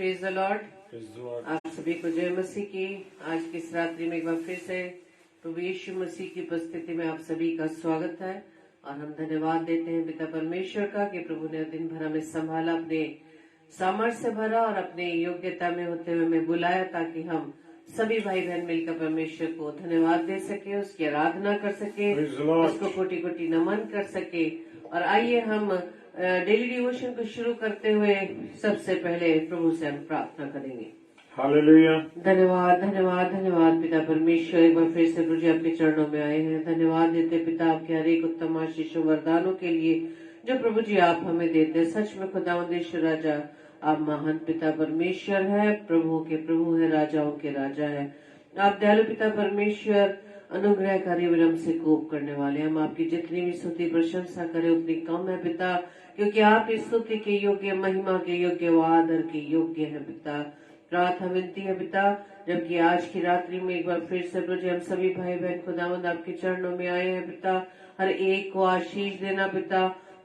Praise the Lord. Praise the Lord. आप सभी को जय मसीह की। आज की इस रात्रि में एक बार फिर से प्रभु यीशु मसीह की उपस्थिति में आप सभी का स्वागत है और हम धन्यवाद देते हैं पिता परमेश्वर का कि प्रभु ने दिन भर हमें संभाला, अपने सामर्थ्य से भरा और अपने योग्यता में होते हुए हमें बुलाया ताकि हम सभी भाई बहन मिलकर परमेश्वर को धन्यवाद दे सके, उसकी आराधना कर सके, Praise the Lord. उसको कोटि कोटि नमन कर सके। और आइए हम डेली डिवोशन को शुरू करते हुए सबसे पहले प्रभु से हम प्रार्थना करेंगे। Hallelujah. धन्यवाद धन्यवाद धन्यवाद पिता परमेश्वर, एक बार फिर से प्रभु जी आपके चरणों में आए हैं। धन्यवाद देते पिता आपके हर एक उत्तम आशीष वरदानों के लिए जो प्रभु जी आप हमें देते हैं। सच में खुदावंद राजा आप महान पिता परमेश्वर है, प्रभु के प्रभु है, राजाओं के राजा है। आप दयालु पिता परमेश्वर, अनुग्रहकारी, विलम्ब से कोप करने वाले। हम आपकी जितनी भी स्तुति प्रशंसा करें उतनी कम है पिता, क्योंकि आप इस स्तुति के योग्य, महिमा के योग्य, व आदर के योग्य है पिता। प्रार्थना विनती है पिता, जबकि आज की रात्रि में एक बार फिर से प्रभु हम सभी भाई बहन खुदावंद आपके चरणों में आए हैं पिता। हर एक को आशीष देना पिता।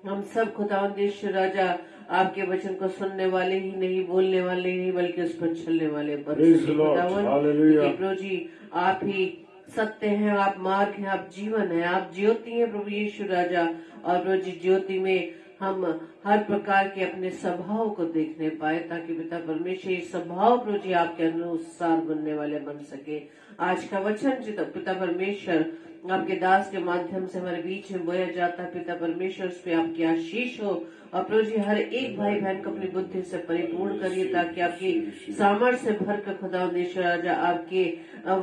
हम सब खुदावंद राजा आपके वचन को सुनने वाले ही नहीं, बोलने वाले ही नहीं, बल्कि उस पर चलने वाले Praise the Lord. Hallelujah. प्रभु जी आप ही सत्य हैं, आप मार्ग हैं, आप जीवन हैं, आप ज्योति हैं प्रभु यीशु राजा। और प्रभु जी ज्योति में हम हर प्रकार के अपने स्वभाव को देखने पाए ताकि पिता परमेश्वर ये स्वभाव प्रभु जी आपके अनुसार बनने वाले बन सके। आज का वचन जी पिता परमेश्वर आपके दास के माध्यम से हमारे बीच में बोया जाता है पिता परमेश्वर, उस पे आपकी आशीष हो। और प्रभु जी हर एक भाई बहन को अपनी बुद्धि से परिपूर्ण करिए ताकि आपकी सामर्थ्य से भर कर खुदावंद राजा आपके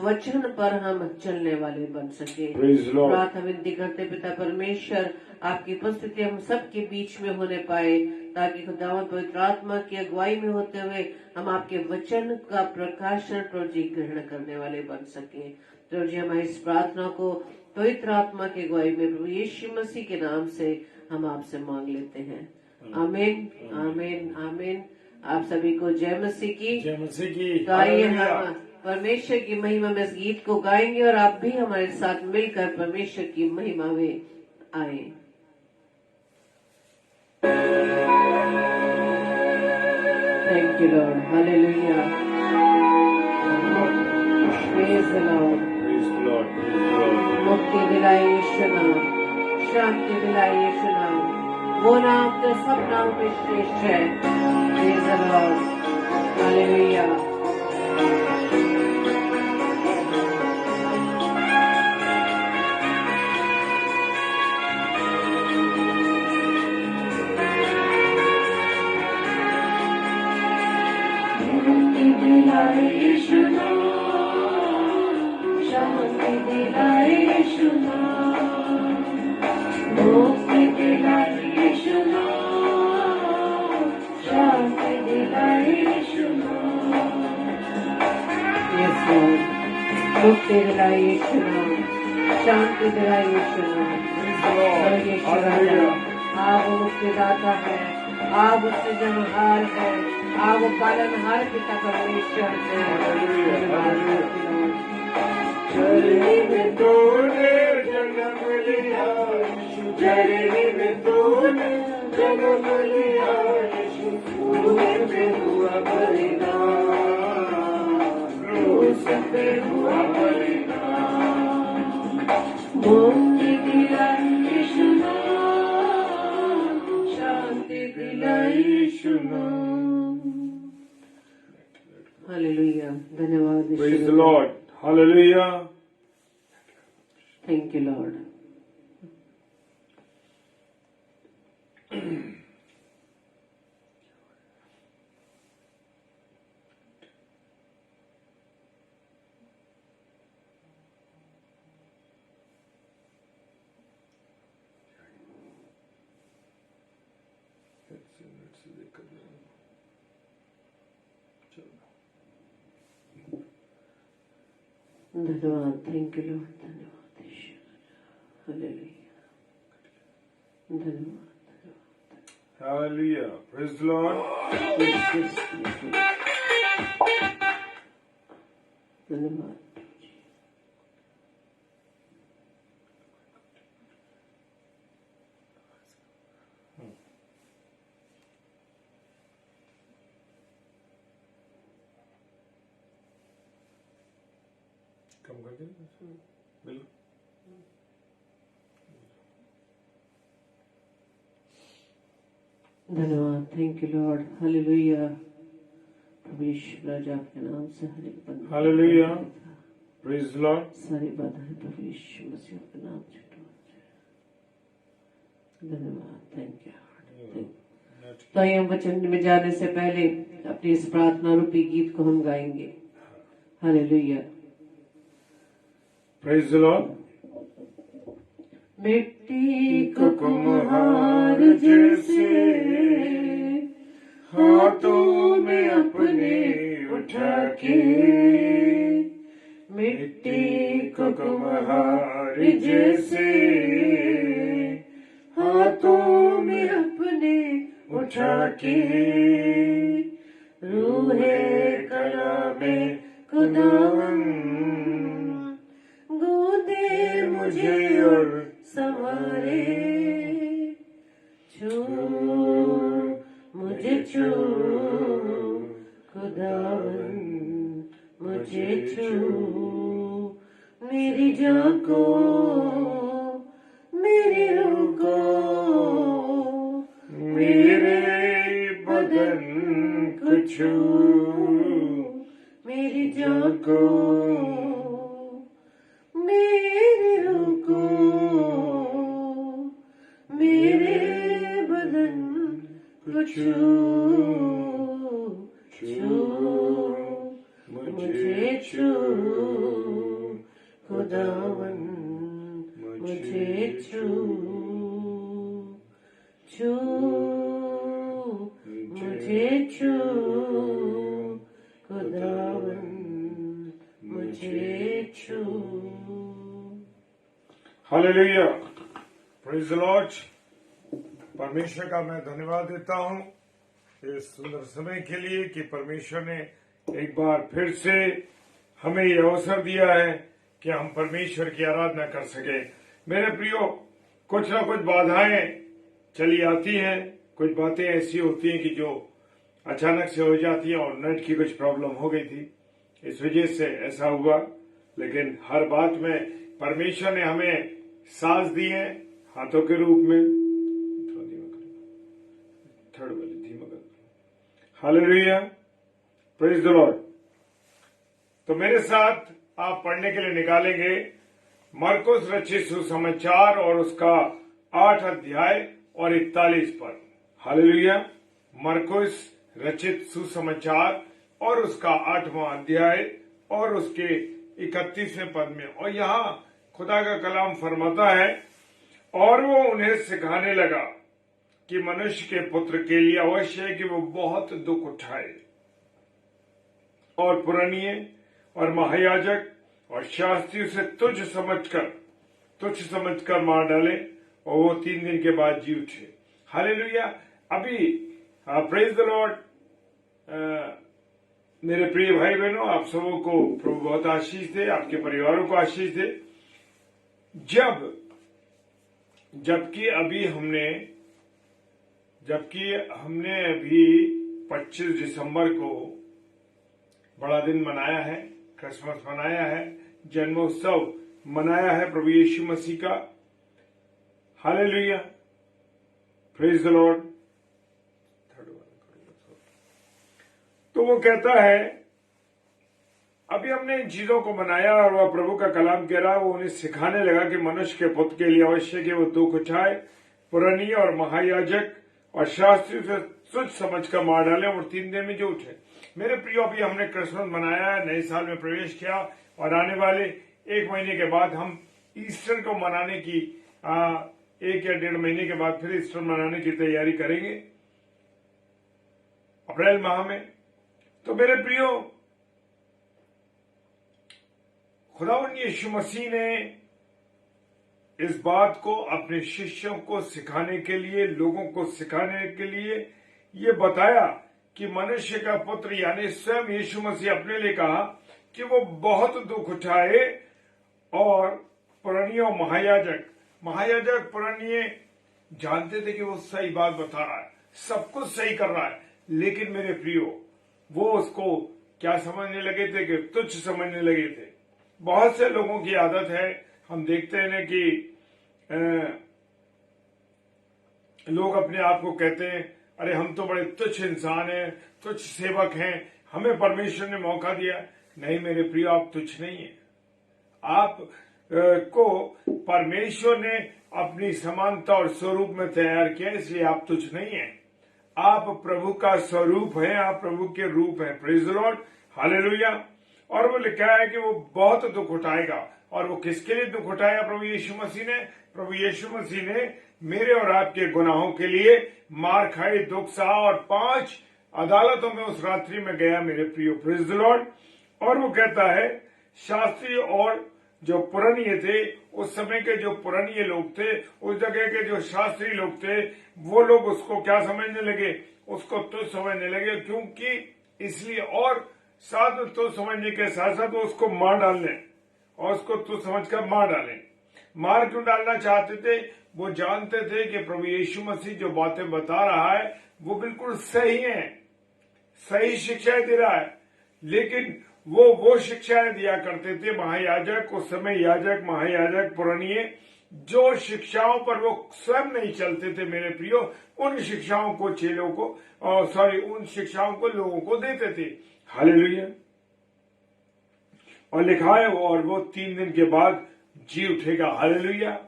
वचन पर हम चलने वाले बन सके। Praise the Lord. प्रार्थना विनती करते पिता परमेश्वर आपकी उपस्थिति हम सबके बीच में होने पाए ताकि खुदावंद पवित्र आत्मा की अगुवाई में होते हुए हम आपके वचन का प्रकाशन प्रभु जी ग्रहण करने वाले बन सके। प्रभु जी हमारी इस प्रार्थना को पवित्र आत्मा की अगुवाई में प्रभु यीशु मसीह के नाम से हम आपसे मांग लेते हैं। आमीन आमीन आमीन। आप सभी को जय मसीह की। जय मसीह की। तो आइए Hallelujah. हम परमेश्वर की महिमा में इस गीत को गाएंगे और आप भी हमारे साथ मिलकर परमेश्वर की महिमा में आए। Thank you Lord. Hallelujah. Praise the Lord. Praise the Lord. Praise the Lord. मुक्ति दिलाए यीशु नाम, शांति दिलाए यीशु नाम, वो नाम जो सब नाम में श्रेष्ठ है। Praise the Lord. हालेलुया। दिलाए यीशु नाम, शांति दिलाए यीशु नाम, मुक्ति दिलाए यीशु नाम, शांति दिलाए यीशु नाम। Yes Lord. मुक्ति दिलाए यीशु नाम, शांति दिलाए यीशु नाम। Praise the Lord. Hallelujah. आप मुक्तिदाता है, आप उससे जन्महार है, आप वो पालनहार पिता परमेश्वर है। जरी में तूने जन्म लिया यीशु, जरी में तूने जन्म लिया यीशु, क्रूस पे हुआ बलिदान, क्रूस पे हुआ बलिदान। मुक्ति दिलाई यीशु नाम, शांति दिलाई यीशु नाम। हालेलुया। धन्यवाद Yeshu. Praise the Lord. Hallelujah. Thank you Lord. धन्यवाद। Thank you Lord. धन्यवाद यीशु। हालेलुया। धन्यवाद। Hallelujah. Praise the Lord. धन्यवाद। कम कर दे बिल्कुल। धन्यवाद, थैंक यू लॉर्ड, हालेलुया। प्रभु यीशु राजा आपके नाम से हर एक बंधन हालेलुया, प्रेज लॉर्ड। सारी बाधाएं प्रभु यीशु मसीह के नाम से टूट जाए। धन्यवाद, थैंक यू। तो आइए हम वचन में जाने से पहले अपनी इस प्रार्थना रूपी गीत को हम गाएंगे। हालेलुया। Praise Lord. मिट्टी को कुम्हार जैसे हाथों में अपने उठा के, मिट्टी को कुम्हार जैसे हाथों में अपने उठा के, रूहे कलामे खुदावन गोदे मुझे और संवारे, छू मुझे छू खुदावन मुझे छू, मेरी जान को मेरी रूह को मेरे बदन को छू, मेरी जान को मेरी रूह को मेरे बदन को छू, छू मुझे छू खुदावन मुझे छू, छू मुझे छू खुदावन मुझे छू। Hallelujah, praise the Lord. परमेश्वर का मैं धन्यवाद देता हूं इस सुंदर समय के लिए कि परमेश्वर ने एक बार फिर से हमें यह अवसर दिया है कि हम परमेश्वर की आराधना कर सके। मेरे प्रियो, कुछ ना कुछ बाधाएं चली आती हैं, कुछ बातें ऐसी होती हैं कि जो अचानक से हो जाती हैं, और नेट की कुछ प्रॉब्लम हो गई थी, इस वजह से ऐसा हुआ। लेकिन हर बात में परमेश्वर ने हमें साथ दी है हाथों के रूप में। थर्ड वाली धीमा कर। Hallelujah, praise the Lord. तो मेरे साथ आप पढ़ने के लिए निकालेंगे मरकुस रचित सुसमाचार और उसका 8 अध्याय और 41 पद। हालेलुया, मरकुस रचित सुसमाचार और उसका 8वां अध्याय और उसके 31वें पद में। और यहाँ खुदा का कलाम फरमाता है, और वो उन्हें सिखाने लगा कि मनुष्य के पुत्र के लिए अवश्य है कि वो बहुत दुख उठाए और पुरानिये और महायाजक और शास्त्री उसे तुच्छ समझकर मार डाले, और वो 3 दिन के बाद जी उठे। हालेलुया। अभी प्रेज द लॉर्ड। मेरे प्रिय भाई बहनों, आप सबों को प्रभु बहुत आशीष दे, आपके परिवारों को आशीष दे। जबकि हमने अभी 25 दिसंबर को बड़ा दिन मनाया है, क्रिसमस मनाया है, जन्मोत्सव मनाया है प्रभु यीशु मसीह का। Hallelujah, praise the Lord. तो वो कहता है, अभी हमने इन चीजों को मनाया, और वह प्रभु का कलाम कह रहा, वो उन्हें सिखाने लगा कि मनुष्य के पुत्र के लिए आवश्यक है वो दुख उठाए, पुरानिये और महायाजक और शास्त्री उसे तुच्छ समझकर मार डाले, और 3 दिन में जो उठे। मेरे प्रियो, अभी हमने क्रिसमस मनाया, नए साल में प्रवेश किया, और आने वाले 1 महीने के बाद हम ईस्टर को मनाने की 1 या 1.5 महीने के बाद फिर ईस्टर मनाने की तैयारी करेंगे अप्रैल माह में। तो मेरे प्रियो, खुदावंद यीशु मसीह ने इस बात को अपने शिष्यों को सिखाने के लिए, लोगों को सिखाने के लिए ये बताया कि मनुष्य का पुत्र यानी स्वयं यीशु मसीह अपने लिए कहा कि वो बहुत दुख उठाए, और पुरानिये और महायाजक पुरानिये जानते थे कि वो सही बात बता रहा है, सब कुछ सही कर रहा है, लेकिन मेरे प्रियो, वो उसको क्या समझने लगे थे कि तुच्छ समझने लगे थे। बहुत से लोगों की आदत है, हम देखते हैं ना कि लोग अपने आप को कहते हैं, अरे हम तो बड़े तुच्छ इंसान हैं, तुच्छ सेवक हैं, हमें परमेश्वर ने मौका दिया। नहीं मेरे प्रिय, आप तुच्छ नहीं है। आप को परमेश्वर ने अपनी समानता और स्वरूप में तैयार किया, इसलिए आप तुच्छ नहीं है। आप प्रभु का स्वरूप हैं, आप प्रभु के रूप हैं। Praise the Lord, hallelujah. और वो लिखा है कि वो बहुत दुख उठाएगा। और वो किसके लिए दुख उठाएगा? प्रभु यीशु मसीह ने। प्रभु यीशु मसीह ने मेरे और आपके गुनाहों के लिए मार खाई, दुख सहा और 5 अदालतों में उस रात्रि में गया मेरे प्रियो। Praise the Lord. और वो कहता है, शास्त्री और जो पुरानिये थे, उस समय के जो पुरानिये लोग थे, उस जगह के जो शास्त्री लोग थे, वो लोग उसको क्या समझने लगे? उसको तुच्छ समझने लगे। क्योंकि इसलिए, और साथ में तुच्छ समझने के साथ साथ वो उसको मार डालने, और उसको तुच्छ समझकर मार डालें। मार क्यों डालना चाहते थे? वो जानते थे कि प्रभु यीशु मसीह जो बातें बता रहा है वो बिल्कुल सही है, सही शिक्षाएं दे रहा है। लेकिन वो शिक्षाएं दिया करते थे महायाजक, उस समय याजक, महायाजक, पुरानिये, जो शिक्षाओं पर वो स्वयं नहीं चलते थे मेरे प्रियो, उन शिक्षाओं को चेलों को, उन शिक्षाओं को लोगों को देते थे। हालेलुया। और लिखा है, और वो 3 दिन के बाद जी उठेगा। हालेलुया।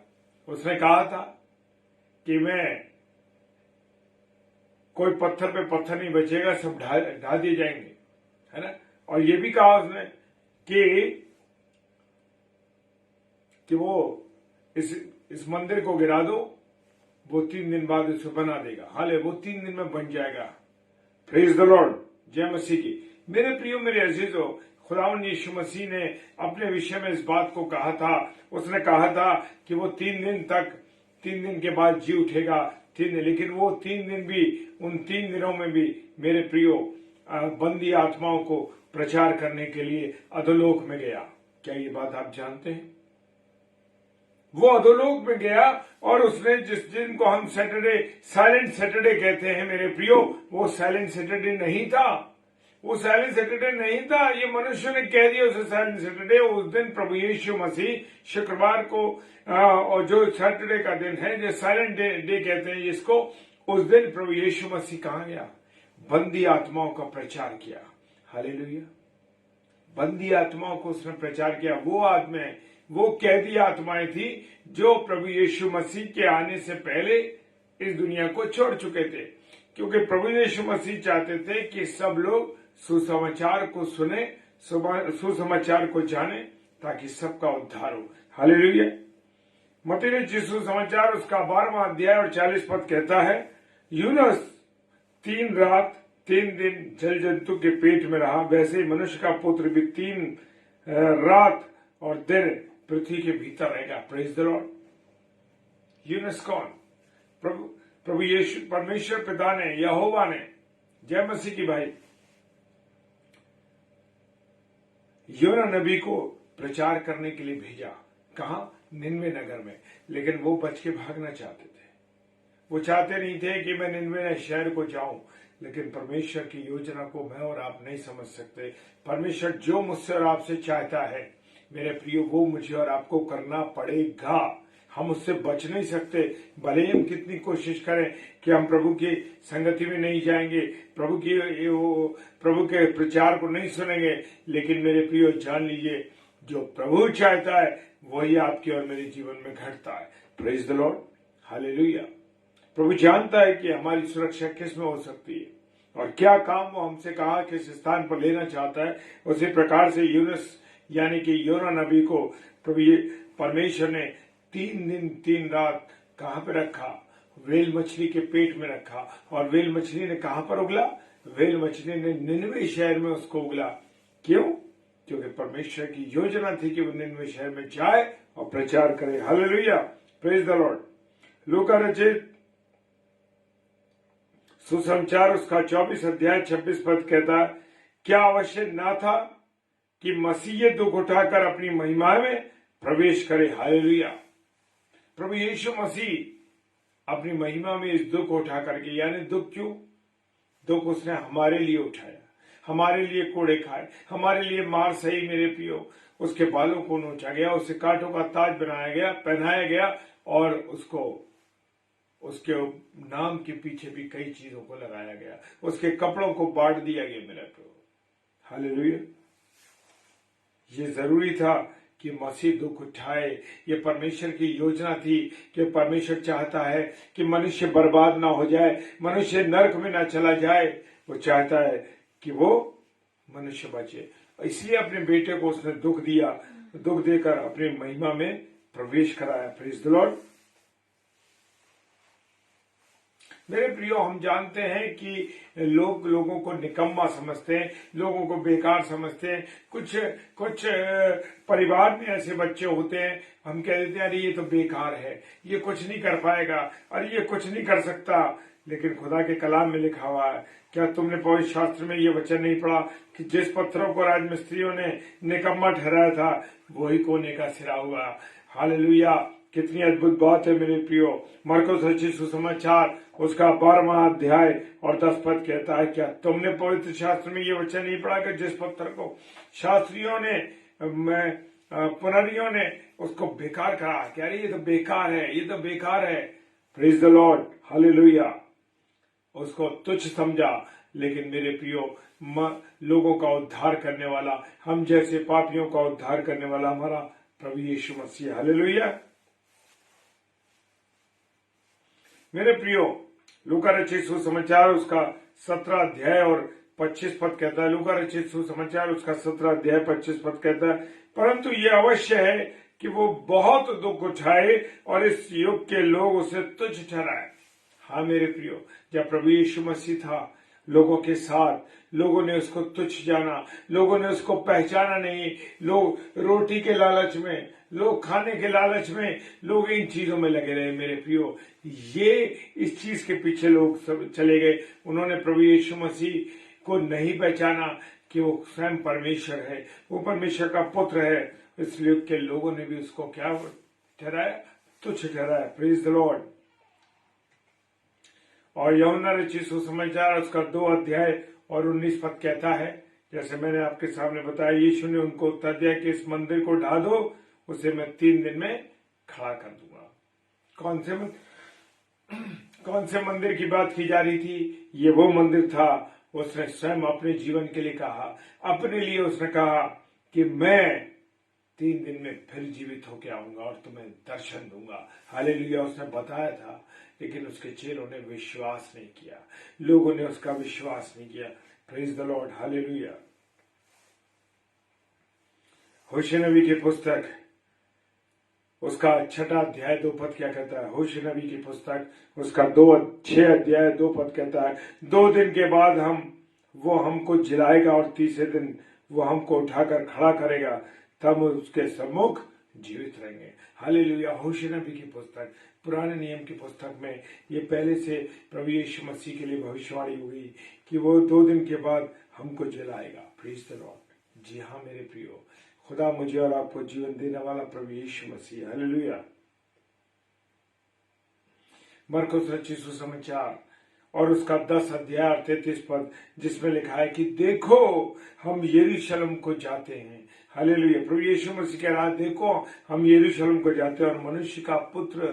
उसने कहा था कि मैं, कोई पत्थर पे पत्थर नहीं बचेगा, सब ढा दिए जाएंगे, है ना। और ये भी कहा उसने कि वो इस मंदिर को गिरा दो, वो 3 दिन बाद उसे बना देगा। हाले वो 3 दिन में बन जाएगा। प्रेज द लॉर्ड, जय मसीह की। मेरे प्रियो, मेरे अजीजों, खुदावंद यीशु मसीह ने अपने विषय में इस बात को कहा था। उसने कहा था कि वो 3 दिन के बाद जी उठेगा। 3 दिन, लेकिन वो 3 दिन भी, उन 3 दिनों में भी मेरे प्रियो बंदी आत्माओं को प्रचार करने के लिए अधोलोक में गया। क्या ये बात आप जानते हैं? वो अधोलोक में गया, और उसने जिस दिन को हम सैटरडे, साइलेंट सैटरडे कहते हैं मेरे प्रियो, वो साइलेंट सैटरडे नहीं था। वो साइलेंट सैटरडे नहीं था, ये मनुष्य ने कह दिया उसे साइलेंट सैटरडे। उस दिन प्रभु यीशु मसीह शुक्रवार को, और जो सैटरडे का दिन है, जो साइलेंट डे कहते हैं जिसको, उस दिन प्रभु यीशु मसीह कहाँ गया? बंदी आत्माओं का प्रचार किया। हालेलुया। बंदी आत्माओं को उसने प्रचार किया। वो आत्माएं, वो कैदी आत्माएं थी जो प्रभु यीशु मसीह के आने से पहले इस दुनिया को छोड़ चुके थे। क्योंकि प्रभु यीशु मसीह चाहते थे कि सब लोग सुसमाचार को सुने, सुसमाचार को जाने, ताकि सबका उद्धार हो। हालेलुया। मत्ती रचित सुसमाचार उसका 12वां अध्याय और 40 पद कहता है, यूनुस 3 रात 3 दिन जल जंतु के पेट में रहा, वैसे ही मनुष्य का पुत्र भी 3 रात और दिन पृथ्वी के भीतर रहेगा। Praise the Lord. यूनुस कौन? प्रभु यीशु, परमेश्वर पिता ने, यहोवा ने, जय मसीह की भाई, योना नबी को प्रचार करने के लिए भेजा। कहा? निनवे नगर में। लेकिन वो बच के भागना चाहते थे। वो चाहते नहीं थे कि मैं निनवे शहर को जाऊं। लेकिन परमेश्वर की योजना को मैं और आप नहीं समझ सकते। परमेश्वर जो मुझसे और आपसे चाहता है मेरे प्रियो, वो मुझे और आपको करना पड़ेगा। हम उससे बच नहीं सकते। भले हम कितनी कोशिश करें कि हम प्रभु की संगति में नहीं जाएंगे, प्रभु के प्रचार को नहीं सुनेंगे, लेकिन मेरे प्रियो जान लीजिए, जो प्रभु चाहता है वही आपके और मेरे जीवन में घटता है। Praise the Lord, hallelujah. प्रभु जानता है कि हमारी सुरक्षा किस में हो सकती है और क्या काम वो हमसे कहा किस स्थान पर लेना चाहता है। उसी प्रकार से यूनुस यानी कि योना नबी को प्रभु परमेश्वर ने 3 दिन 3 रात कहां पे रखा? वेल मछली के पेट में रखा। और वेल मछली ने कहां पर उगला? वेल मछली ने निनवे शहर में उसको उगला। क्यों? क्योंकि परमेश्वर की योजना थी कि वो निनवे शहर में जाए और प्रचार करे। Hallelujah, praise the Lord. लूका रचित सुसमाचार उसका 24 अध्याय 26 पद कहता है, क्या आवश्यक ना था कि मसीह दुख उठाकर अपनी महिमा में प्रवेश करे? हालेलुया। प्रभु यीशु मसीह अपनी महिमा में इस दुख उठा करके, यानी दुख क्यों? दुख उसने हमारे लिए उठाया, हमारे लिए कोड़े खाए, हमारे लिए मार सही मेरे प्रियो। उसके बालों को नोचा गया, उसे कांटों का ताज बनाया गया, पहनाया गया और उसको उसके नाम के पीछे भी कई चीजों को लगाया गया, उसके कपड़ों को बांट दिया गया मेरा प्रभु। हालेलुया। ये जरूरी था कि मसीह दुख उठाए। ये परमेश्वर की योजना थी कि परमेश्वर चाहता है कि मनुष्य बर्बाद ना हो जाए, मनुष्य नरक में ना चला जाए। वो चाहता है कि वो मनुष्य बचे, इसलिए अपने बेटे को उसने दुख दिया, दुख देकर अपनी महिमा में प्रवेश कराया। Praise the Lord. मेरे प्रियो, हम जानते हैं कि लोगों को निकम्मा समझते हैं, लोगों को बेकार समझते हैं। कुछ परिवार में ऐसे बच्चे होते हैं, हम कह देते हैं अरे ये तो बेकार है, ये कुछ नहीं कर पाएगा, अरे ये कुछ नहीं कर सकता। लेकिन खुदा के कलाम में लिखा हुआ है, क्या तुमने पवित्र शास्त्र में ये वचन नहीं पढ़ा कि जिस पत्थरों को राजमिस्त्रियों ने निकम्मा ठहराया था वही कोने का सिरा हुआ। हालेलुया। कितनी अद्भुत बात है मेरे प्रियो। मरकुस रचित सुसमाचार उसका 12वां अध्याय और 10 पद कहता है, क्या तुमने पवित्र शास्त्र में ये वचन नहीं पढ़ा कि जिस पत्थर को शास्त्रियों ने पुनरियों ने उसको बेकार करा, क्या ये तो बेकार है, ये तो बेकार है। Praise the Lord. हालेलुया। उसको तुच्छ समझा। लेकिन मेरे प्रियो, लोगों का उद्धार करने वाला, हम जैसे पापियों का उद्धार करने वाला हमारा प्रभु यीशु मसीह। हालेलुया। मेरे प्रियो, लूका रचित सुसमाचार उसका 17 अध्याय और 25 पद कहता है, लूका रचित सुसमाचार उसका 17 अध्याय 25 पद कहता है, परंतु ये अवश्य है कि वो बहुत दुख उठाए और इस युग के लोग उसे तुच्छ ठहराए। हाँ मेरे प्रियो, जब प्रभु यीशु मसीह था लोगों के साथ, लोगों ने उसको तुच्छ जाना, लोगों ने उसको पहचाना नहीं। लोग रोटी के लालच में, लोग खाने के लालच में, लोग इन चीजों में लगे रहे मेरे प्रियो। ये इस चीज के पीछे लोग सब चले गए। उन्होंने प्रभु यीशु मसीह को नहीं पहचाना कि वो स्वयं परमेश्वर है, वो परमेश्वर का पुत्र है। इसलिए के लोगों ने भी उसको क्या ठहराया? तुच्छ ठहराया। Praise the Lord. और यूहन्ना रचित सुसमाचार उसका 2 अध्याय और 19 पद कहता है, जैसे मैंने आपके सामने बताया, यीशु ने उनको उत्तर दिया कि इस मंदिर को ढा दो, उसे मैं 3 दिन में खड़ा कर दूंगा। कौन से मंदिर की बात की जा रही थी? ये वो मंदिर था। उसने स्वयं अपने जीवन के लिए कहा, अपने लिए उसने कहा कि मैं 3 दिन में फिर जीवित होकर आऊंगा और तुम्हें दर्शन दूंगा। हालेलुया। उसने बताया था, लेकिन उसके चेलों ने विश्वास नहीं किया, लोगों ने उसका विश्वास नहीं किया। Praise the Lord. हालेलुया। होशे नबी की पुस्तक उसका 6 अध्याय 2 पद क्या कहता है? होशे नबी की पुस्तक उसका 6 अध्याय 2 पद कहता है, 2 दिन के बाद वो हमको जिलाएगा और तीसरे दिन वो हमको उठाकर खड़ा करेगा, तब उसके सम्मुख जीवित रहेंगे। हालेलुया। होशे नबी की पुस्तक, पुराने नियम की पुस्तक में ये पहले से प्रभु यीशु मसीह के लिए भविष्यवाणी हुई कि वो 2 दिन के बाद हमको जिलाएगा। Praise the Lord. जी हाँ मेरे प्रियो, खुदा मुझे और आपको जीवन देने वाला प्रभु यीशु मसीह। हालेलुया। मरकुस रचित सुसमाचार और उसका 10 अध्याय 33 पद, जिसमें लिखा है कि देखो हम यरूशलेम को जाते हैं। हालेलुया। प्रभु यीशु मसीह कह रहा है, देखो हम यरूशलेम को जाते हैं और मनुष्य का पुत्र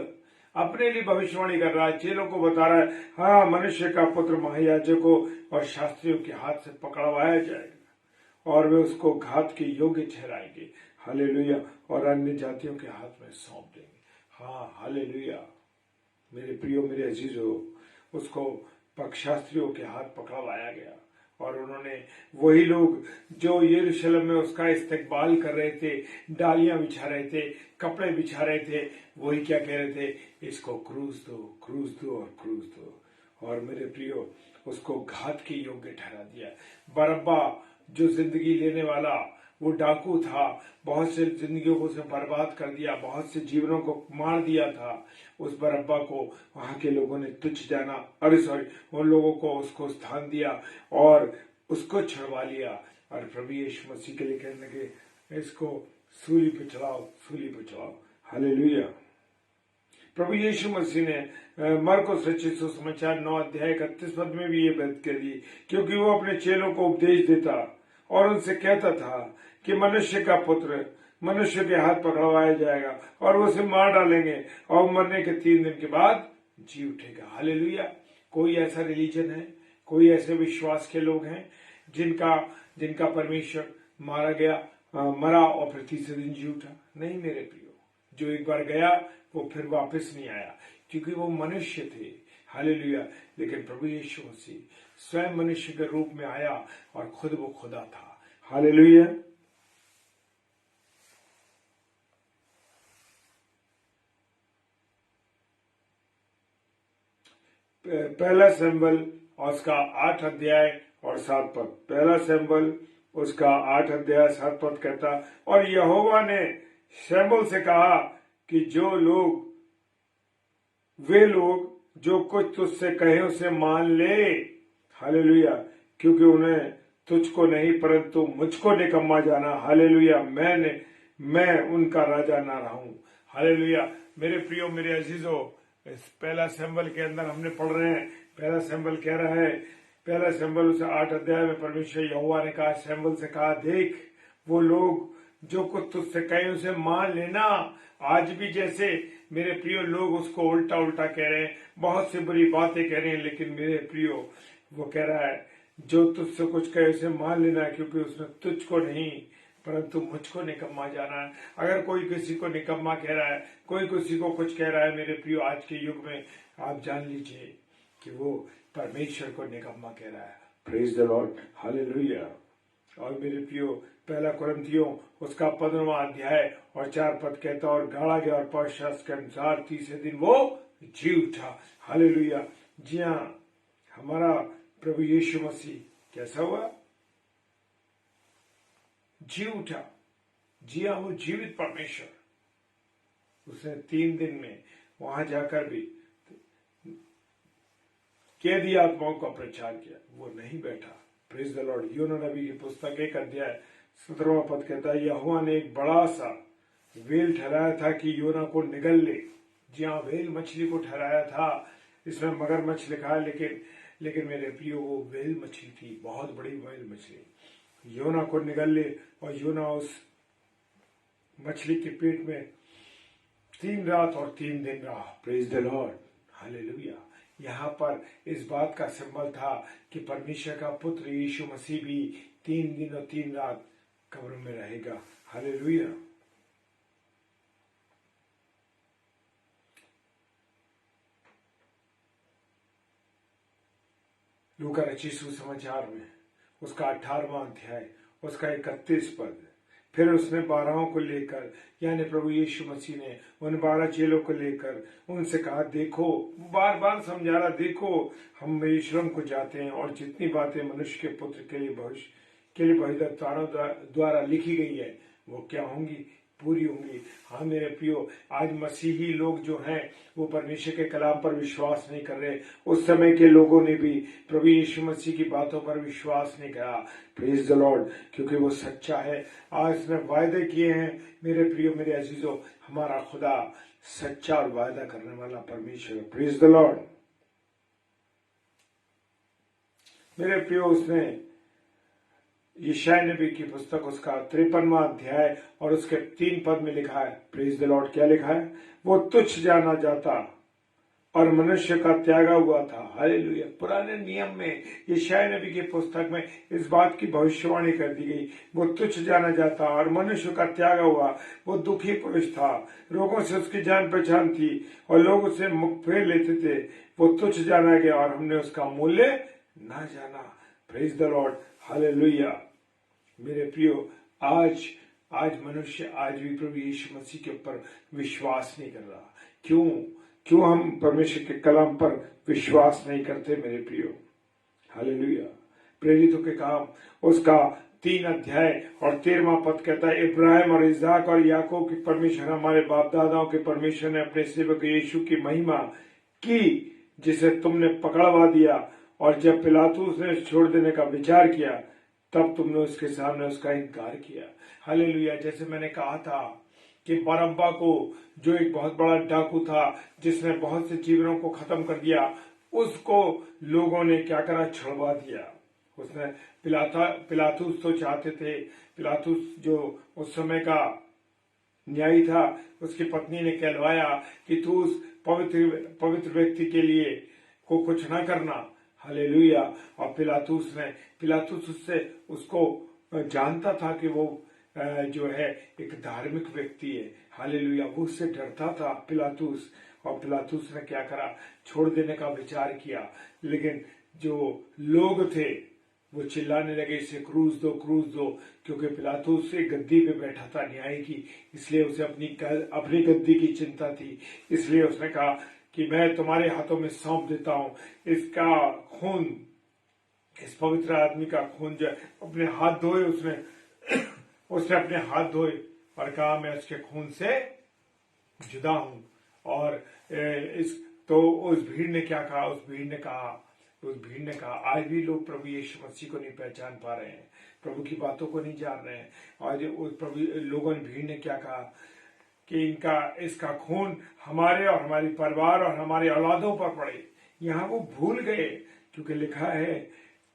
अपने लिए भविष्यवाणी कर रहा है, चेलों को बता रहा है, हाँ मनुष्य का पुत्र महायाजकों और शास्त्रियों के हाथ से पकड़वाया जाएगा और वे उसको घात के योग्य ठहराएंगे। हालेलुया। और अन्य जातियों के हाथ में सौंप देंगे। हाँ हालेलुया। मेरे प्रियो, मेरे अजीजों, उसको पक्षशास्त्रियों के हाथ पकड़वाया गया और उन्होंने, वही लोग जो यरूशलेम में उसका इस्तकबाल कर रहे थे, डालियां बिछा रहे थे, कपड़े बिछा रहे थे, वही क्या कह रहे थे? इसको क्रूस दो, क्रूस दो और क्रूस दो। और मेरे प्रियो, उसको घात के योग्य ठहरा दिया। बरअब्बा जो जिंदगी लेने वाला वो डाकू था, बहुत से जिंदगियों को उसने बर्बाद कर दिया, बहुत से जीवनों को मार दिया था, उस बरअब्बा को वहां के लोगों ने तुच्छ जाना, उन लोगों को उसको स्थान दिया और उसको छुड़वा लिया और प्रभु यीशु मसीह के लिए कहने लगे, इसको सूली पे चढ़ाओ, सूली पे चढ़ाओ। हालेलुया। प्रभु यीशु मसीह ने मरकुस रचित सुसमाचार 9 अध्याय 31 पद में भी ये बात कह दी, क्योंकि वो अपने चेलों को उपदेश देता और उनसे कहता था कि मनुष्य का पुत्र मनुष्य के हाथ पकड़वाया जाएगा और वो उसे मार डालेंगे और मरने के 3 दिन के बाद जी उठेगा। हालेलुया। कोई ऐसा रिलीजन है, कोई ऐसे विश्वास के लोग हैं जिनका परमेश्वर मरा और फिर तीसरे दिन जी उठा? नहीं मेरे प्रियो, जो एक बार गया वो फिर वापस नहीं आया, क्योंकि वो मनुष्य थे। हालेलुया। लेकिन प्रभु यीशु मसीह स्वयं मनुष्य के रूप में आया और खुद वो खुदा था। हालेलुया। पहला सैमुएल और उसका 8 अध्याय और 7 पद। पहला सैमुएल उसका 8 अध्याय 7 पद कहता, और यहोवा ने शमूएल से कहा कि वे लोग जो कुछ तुझसे कहे उसे मान ले। हालेलुया। क्योंकि उन्हें तुझको नहीं परंतु मुझको निकम्मा जाना। हालेलुया। मैं उनका राजा ना रहूं। हालेलुया। मेरे प्रियो, मेरे अजीजों, इस पहला सैमुएल के अंदर हमने पढ़ रहे हैं, पहला सैमुएल कह रहा है, पहला सैमुएल उसे 8 अध्याय में परमेश्वर यहोवा ने कहा, शमूएल से कहा, देख वो लोग जो कुछ तुझसे कहे उसे मान लेना। आज भी जैसे मेरे प्रियो लोग उसको उल्टा उल्टा कह रहे हैं, बहुत सी बुरी बातें कह रहे हैं, लेकिन मेरे प्रियो वो कह रहा है जो तुझसे कुछ कहे उसे मान लेना, क्योंकि उसने तुझको नहीं परंतु मुझको निकम्मा जाना है। अगर कोई किसी को निकम्मा कह रहा है, कोई किसी को कुछ कह रहा है, मेरे प्रियो आज के युग में आप जान लीजिए कि वो परमेश्वर को निकम्मा कह रहा है। Praise the Lord. हालेलुया। और मेरे प्रियो, पहला कुरिन्थियों उसका 15वां अध्याय और 4 पद कहता, और गाड़ा गया और पवित्र शास्त्र के अनुसार तीसरे दिन वो जी उठा। हालेलुया। जी हाँ, हमारा प्रभु यीशु मसीह कैसा हुआ? जी उठा। जी हाँ, वो जीवित परमेश्वर। उसने 3 दिन में वहां जाकर भी कैदी आत्माओं का प्रचार किया, वो नहीं बैठा। Praise the Lord. योना नबी की पुस्तक 1 अध्याय 17वां पद कहता है, यहोवा ने एक बड़ा सा वेल ठहराया था कि योना को निगल ले। जी हाँ, वेल मछली को ठहराया था। इसमें मगरमच्छ लिखा है, लेकिन मेरे प्रियो वो वेल मछली थी, बहुत बड़ी वेल मछली। योना को निगल ले, और योना उस मछली के पेट में 3 रात और 3 दिन रहा। Praise the Lord. हालेलुया। यहाँ पर इस बात का सिंबल था कि परमेश्वर का पुत्र यीशु मसीह भी 3 दिन और 3 रात कब्र में रहेगा। हालेलुया। लूका रचित सुसमाचार में उसका 18वां अध्याय उसका 31 पद, फिर उसने 12 को लेकर, यानी प्रभु यीशु मसीह ने उन 12 चेलों को लेकर उनसे कहा, देखो, बार बार समझा रहा, देखो हम यरूशलेम को जाते हैं और जितनी बातें मनुष्य के पुत्र के लिए भविष्यद्वक्ताओं द्वारा लिखी गई है वो क्या होंगी? पूरी होंगी। हाँ मेरे प्रियो, आज मसीही लोग जो हैं वो परमेश्वर के कलाम पर विश्वास नहीं कर रहे। उस समय के लोगों ने भी प्रभु यीशु मसीह की बातों पर विश्वास नहीं करा। Praise the Lord. क्योंकि वो सच्चा है। आज उसने वायदे किए हैं मेरे प्रियो, मेरे अजीजों, हमारा खुदा सच्चा और वायदा करने वाला परमेश्वर। Praise the Lord. मेरे प्रियो, उसने यशायाह नबी की पुस्तक उसका 53वां अध्याय और उसके 3 पद में लिखा है। Praise the Lord. क्या लिखा है? वो तुच्छ जाना जाता और मनुष्य का त्यागा हुआ था। हालेलुया। पुराने नियम में यशायाह नबी की पुस्तक में इस बात की भविष्यवाणी कर दी गई, वो तुच्छ जाना जाता और मनुष्य का त्यागा हुआ। वो दुखी पुरुष था, रोगों से उसकी जान पहचान थी और लोग उसे मुख फेर लेते थे। वो तुच्छ जाना गया और हमने उसका मूल्य ना जाना। Praise the Lord. हालेलुया। मेरे प्रियो, आज मनुष्य आज भी प्रभु यीशु मसीह के ऊपर विश्वास नहीं कर रहा। क्यों हम परमेश्वर के कलाम पर विश्वास नहीं करते मेरे प्रियो? हालेलुया। प्रेरितों के काम उसका 3 अध्याय और 13वां पद कहता है, इब्राहिम और इसहाक और याकूब के परमेश्वर, हमारे बाप दादाओं के परमेश्वर ने अपने सेवक यीशु की महिमा की, जिसे तुमने पकड़वा दिया, और जब पिलातुस ने छोड़ देने का विचार किया तब तुमने उसके सामने उसका इनकार किया। हालेलुया। जैसे मैंने कहा था कि बरअब्बा को, जो एक बहुत बड़ा डाकू था जिसने बहुत से जीवनों को खत्म कर दिया, उसको लोगों ने क्या करा? छुड़वा दिया। उसने पिलातुस तो चाहते थे, पिलातुस जो उस समय का न्यायी था, उसकी पत्नी ने कहलवाया कि तू उस पवित्र व्यक्ति के लिए को कुछ ना करना। हालेलुया। और पिलातुस उसको जानता था कि वो जो है एक धार्मिक व्यक्ति है। हालेलुया। वो उससे डरता था पिलातुस, और पिलातुस ने क्या करा, छोड़ देने का विचार किया। लेकिन जो लोग थे वो चिल्लाने लगे, इसे क्रूज दो, क्रूज दो, क्योंकि पिलातुस एक गद्दी पे बैठा था न्याय की, इसलिए उसे अपनी गद्दी की चिंता थी। इसलिए उसने कहा कि मैं तुम्हारे हाथों में सौंप देता हूं इसका खून, इस पवित्र आदमी का खून जो अपने हाथ धोए, उसने अपने हाथ धोए और कहा मैं उसके खून से जुदा हूं। और उस भीड़ ने क्या कहा, उस भीड़ ने कहा आज भी लोग प्रभु यीशु मसीह को नहीं पहचान पा रहे हैं, प्रभु की बातों को नहीं जान रहे हैं। और उस प्रभु भीड़ ने क्या कहा कि इसका खून हमारे और हमारे परिवार और हमारे औलादों पर पड़े। यहाँ वो भूल गए, क्योंकि लिखा है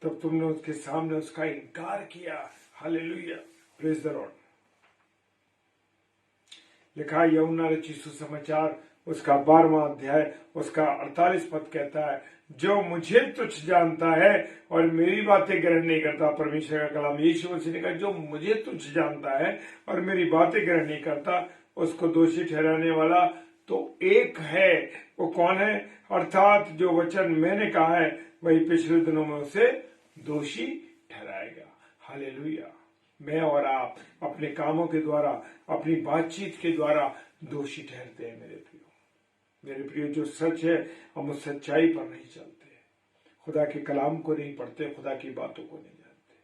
तब तुमने उसके सामने उसका इनकार किया। Hallelujah, praise the Lord. लिखा है यूहन्ना रचित सुसमाचार उसका 12वां अध्याय उसका 48 पद कहता है, जो मुझे तुच्छ जानता है और मेरी बातें ग्रहण नहीं करता, परमेश्वर का कलाम यीशु मसीह ने कहा, जो मुझे तुच्छ जानता है और मेरी बातें ग्रहण नहीं करता, उसको दोषी ठहराने वाला तो एक है। वो कौन है? अर्थात जो वचन मैंने कहा है वही पिछले दिनों में उसे दोषी ठहराएगा। हालेलुया। मैं और आप अपने कामों के द्वारा, अपनी बातचीत के द्वारा दोषी ठहरते हैं। मेरे प्रियो, जो सच है हम उस सच्चाई पर नहीं चलते, खुदा के कलाम को नहीं पढ़ते, खुदा की बातों को नहीं जानते।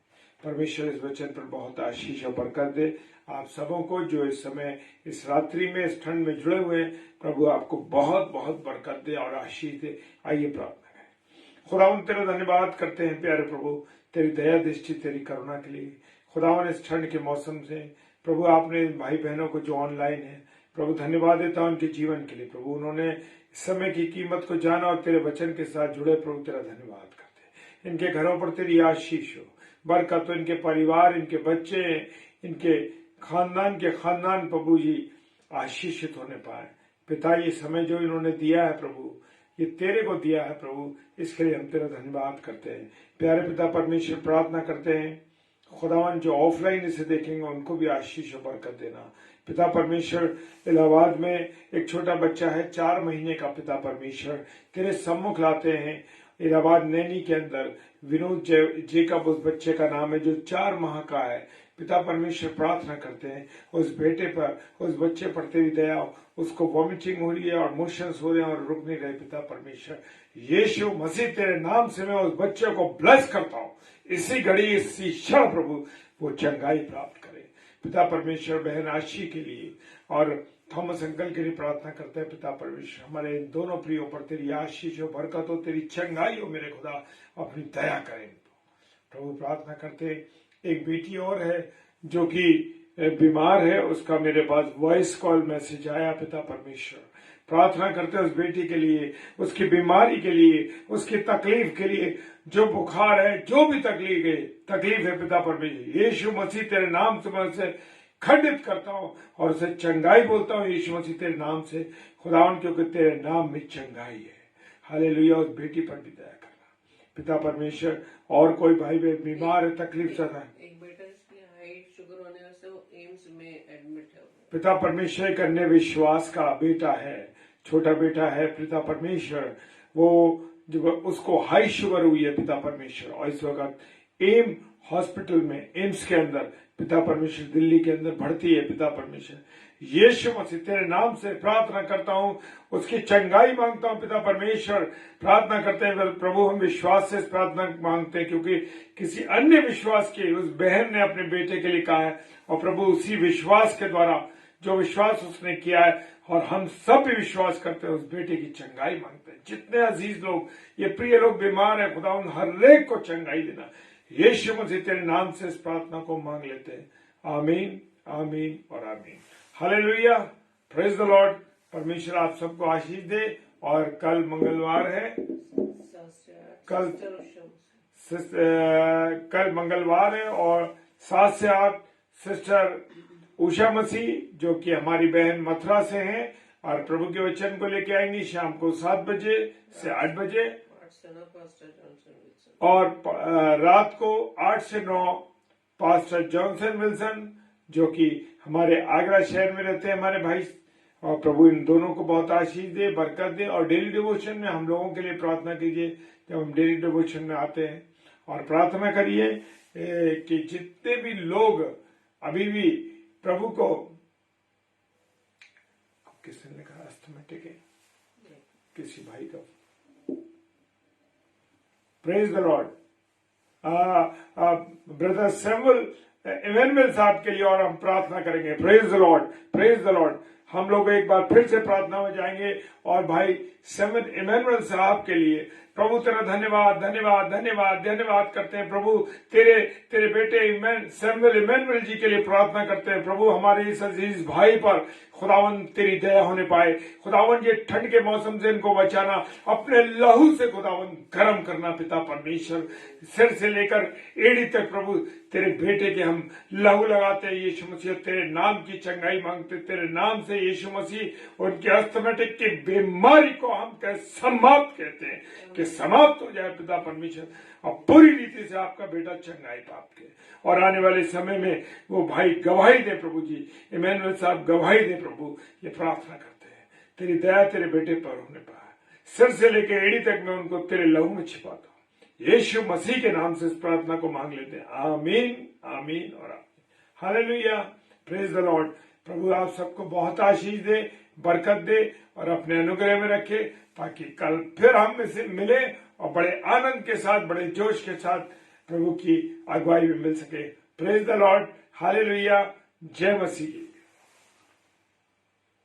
परमेश्वर इस वचन पर बहुत आशीष और बरकत दे आप सबों को, जो इस समय इस रात्रि में इस ठंड में जुड़े हुए हैं। प्रभु आपको बहुत बहुत बरकत दे और आशीष दे। आइए प्रार्थना करें। खुदावन तेरा धन्यवाद करते हैं प्यारे प्रभु, तेरी दया दृष्टि, तेरी करुणा के लिए। खुदावन इस ठंड के मौसम से प्रभु आपने भाई बहनों को जो ऑनलाइन है, प्रभु धन्यवाद देता हूं उनके जीवन के लिए। प्रभु उन्होंने इस समय की कीमत को जाना और तेरे वचन के साथ जुड़े। प्रभु तेरा धन्यवाद करते, इनके घरों पर तेरी आशीष हो, बरकत हो, इनके परिवार, इनके बच्चे, इनके खानदान प्रभु जी आशीषित होने पाए। पिता, ये समय जो इन्होंने दिया है प्रभु, ये तेरे को दिया है प्रभु, इसके लिए हम तेरा धन्यवाद करते हैं। प्यारे पिता परमेश्वर, प्रार्थना करते हैं खुदावन जो ऑफलाइन इसे देखेंगे उनको भी आशीष और बरकत देना। पिता परमेश्वर, इलाहाबाद में एक छोटा बच्चा है 4 महीने का, पिता परमेश्वर तेरे सम्मुख लाते हैं। इलाहाबाद नैनी के अंदर विनोद जेकब उस बच्चे का नाम है जो 4 माह का है। पिता परमेश्वर, प्रार्थना करते हैं उस बेटे पर, उस बच्चे पर तेरी दया हो। उसको वॉमिटिंग हो रही है और मोशंस हो रहे हैं और रुक नहीं रहे। पिता परमेश्वर, यीशु मसीह तेरे नाम से मैं उस बच्चे को ब्लेस करता हूं। इसी घड़ी, इसी क्षण प्रभु वो चंगाई प्राप्त करे। पिता परमेश्वर, बहन आशी के लिए और थॉमस अंकल के लिए प्रार्थना करते हैं। पिता परमेश्वर, हमारे इन दोनों प्रियों पर तेरी आशीष हो, बरकत हो, तेरी चंगाई हो। मेरे खुदा अपनी दया करें प्रभु। प्रार्थना करते, एक बेटी और है जो कि बीमार है, उसका मेरे पास वॉइस कॉल मैसेज आया। पिता परमेश्वर, प्रार्थना करते हैं उस बेटी के लिए, उसकी बीमारी के लिए, उसकी तकलीफ के लिए, जो बुखार है, जो भी तकलीफ है पिता परमेश्वर, यीशु मसीह तेरे नाम से मैं उसे खंडित करता हूं और उसे चंगाई बोलता हूं यीशु मसीह तेरे नाम से। खुदावन, क्योंकि तेरे नाम में चंगाई है। हालेलुया। उस बेटी पर भी दया करना पिता परमेश्वर। और कोई भाई बहन बीमार है, तकलीफ से है, एक बेटा इसकी हाई शुगर होने से वो एम्स में एडमिट है। पिता परमेश्वर, करने विश्वास का बेटा है, छोटा बेटा है। पिता परमेश्वर, वो जो उसको हाई शुगर हुई है पिता परमेश्वर, और इस वक्त एम हॉस्पिटल में, एम्स के अंदर पिता परमेश्वर, दिल्ली के अंदर भर्ती है। पिता परमेश्वर, यीशु मसीह तेरे नाम से प्रार्थना करता हूं, उसकी चंगाई मांगता हूं। पिता परमेश्वर, प्रार्थना करते हैं प्रभु, हम विश्वास से इस प्रार्थना मांगते हैं, क्योंकि किसी अन्य विश्वास की उस बहन ने अपने बेटे के लिए कहा है, और प्रभु उसी विश्वास के द्वारा, जो विश्वास उसने किया है, और हम सब भी विश्वास करते हैं, उस बेटे की चंगाई मांगते हैं। जितने अजीज लोग, ये प्रिय लोग बीमार है, खुदा उन हर एक को चंगाई देना। यीशु मसीह तेरे नाम से इस प्रार्थना को मांग लेते हैं। आमीन, आमीन और आमीन। Hallelujah, praise the Lord. परमेश्वर आप सबको आशीष दे। और कल मंगलवार है, कल कल मंगलवार है और 7 से 8 सिस्टर उषा मसीह जो कि हमारी बहन मथुरा से हैं और प्रभु के वचन को लेके आएंगी शाम को 7 बजे से 8 बजे और रात को 8 से 9 पास्टर जॉनसन विल्सन जो कि हमारे आगरा शहर में रहते हैं हमारे भाई। और प्रभु इन दोनों को बहुत आशीष दे, बरकत दे। और डेली डिवोशन में हम लोगों के लिए प्रार्थना कीजिए जब हम डेली डिवोशन में आते हैं, और प्रार्थना करिए कि जितने भी लोग अभी भी प्रभु को, किसने लिखा अस्थमेटिक है किसी भाई का, praise the lord, brother Samuel Emmanuel साहब के लिए और हम प्रार्थना करेंगे। Praise the lord, praise the lord. हम लोग एक बार फिर से प्रार्थना में जाएंगे और भाई सैमुअल इमैनुअल साहब के लिए प्रभु तेरा धन्यवाद धन्यवाद धन्यवाद धन्यवाद करते हैं प्रभु। तेरे बेटे सैमुअल इमैनुअल जी के लिए प्रार्थना करते हैं प्रभु। हमारे इस अजीज भाई पर खुदावन तेरी दया होने पाए। खुदावन ये ठंड के मौसम से इनको बचाना, अपने लहू से खुदावन गर्म करना पिता परमेश्वर। सिर से लेकर एड़ी तक प्रभु तेरे बेटे के हम लहू लगाते हैं यीशु मसीह। तेरे नाम की चंगाई मांगते, तेरे नाम से यीशु मसीह उनके अस्थमेटिक की बीमारी को हम समाप्त कहते हैं कि समाप्त हो जाए पिता परमेश्वर, और पूरी रीति से आपका बेटा चंगाई प्राप्त करे। और आने वाले समय में वो भाई गवाही दे प्रभु जी, इमैनुअल साहब गवाही दे प्रभु। ये प्रार्थना करते हैं तेरी दया तेरे बेटे पर होने पाए। सिर से लेकर एड़ी तक मैं उनको तेरे लहू में छिपाता हूँ। यीशु मसीह के नाम से इस प्रार्थना को मांग लेते हैं। आमीन आमीन और आमीन। Hallelujah, praise the Lord. प्रभु आप सबको बहुत आशीष दे, बरकत दे और अपने अनुग्रह में रखे, ताकि कल फिर हम में से मिले और बड़े आनंद के साथ, बड़े जोश के साथ प्रभु की अगुवाई में मिल सके। प्रेज द लॉर्ड, हालेलुया, जय मसीह।